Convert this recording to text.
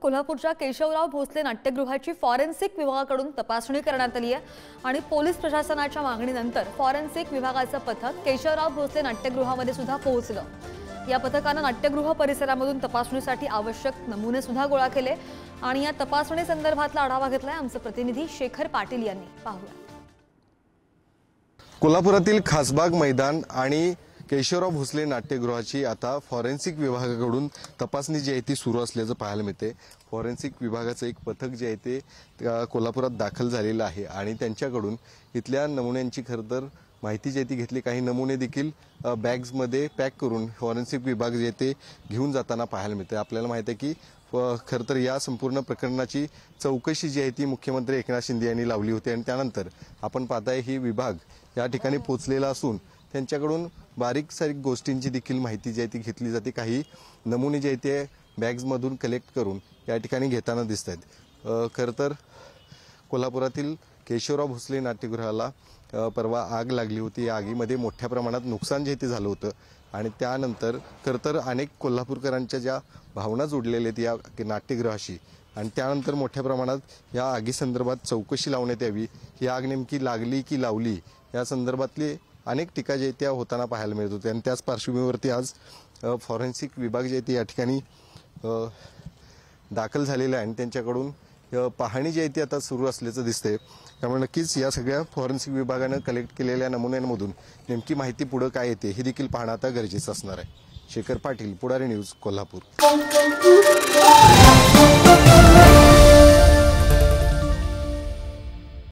कोल्हापूरच्या केशवराव भोसले नाट्यगृहाची फॉरेन्सिक विभागाकडून तपासणी करण्यात आली आहे आणि पोलीस प्रशासनाच्या मागणीनंतर फॉरेन्सिक विभागाचं पथक केशवराव भोसले नाट्यगृहामध्ये सुद्धा पोहोचलं। या पथकाने नाट्यगृह परिसरामधून तपासणीसाठी आवश्यक नमुने सुद्धा गोळा केले आणि या तपासणी संदर्भातला आढावा घेतलाय आमचे प्रतिनिधी शेखर पाटील यांनी। पाहूया। कोल्हापुरातील खासबाग मैदान आणि केशवराव भोसले नाट्यगृहाची आता फॉरेन्सिक विभागाकडून तपासणी जी आहे ती सुरू असल्याचं पाहायला मिळते। फॉरेन्सिक विभागाचं एक पथक जे आहे ते कोल्हापुरात दाखल झालेलं आहे आणि त्यांच्याकडून इथल्या नमुन्यांची खरतर माहिती जी ती घेतली। काही नमुने देखील बॅग्समध्ये पॅक करून फॉरेन्सिक विभाग जे ते घेऊन जाताना पाहायला मिळते। आपल्याला माहिती आहे की खरतर या संपूर्ण प्रकरणाची चौकशी जी आहे ती मुख्यमंत्री एकनाथ शिंदे यांनी लावली होती आणि त्यानंतर आपण पाहताय ही विभाग या ठिकाणी पोहोचलेला असून त्यांच्याकडून बारीक सारीक गोष्टींची देखील माहिती जी आहे ती घेतली जाते। काही नमुने जे आहेत ते बॅग्समधून कलेक्ट करून या ठिकाणी घेताना दिसत आहेत। खरतर कोल्हापुरातील केशवराव भोसले नाट्यगृहाला परवा आग लागली होती। या आगीमध्ये मोठ्या प्रमाणात नुकसान जे ते झालं होतं आणि त्यानंतर खरतर अनेक कोल्हापूरकरांच्या ज्या भावना जोडलेल्या आहेत या नाट्यगृहाशी आणि त्यानंतर मोठ्या प्रमाणात या आगीसंदर्भात चौकशी लावण्यात यावी। ही आग नेमकी लागली की लावली या संदर्भातली अनेक टीका जे त्या होताना पाहायला मिळत होते आणि त्याच पार्श्वभूमीवरती आज फॉरेन्सिक विभाग जे ते या ठिकाणी दाखल झालेले आहे आणि त्यांच्याकडून पाहणी जी आहे ती आता सुरू असल्याचं दिसतंय। त्यामुळे नक्कीच या सगळ्या फॉरेन्सिक विभागानं कलेक्ट केलेल्या नमुन्यांमधून नेमकी माहिती पुढे काय येते हे देखील पाहणं आता गरजेचं असणार आहे। शेखर पाटील, पुढारी न्यूज, कोल्हापूर।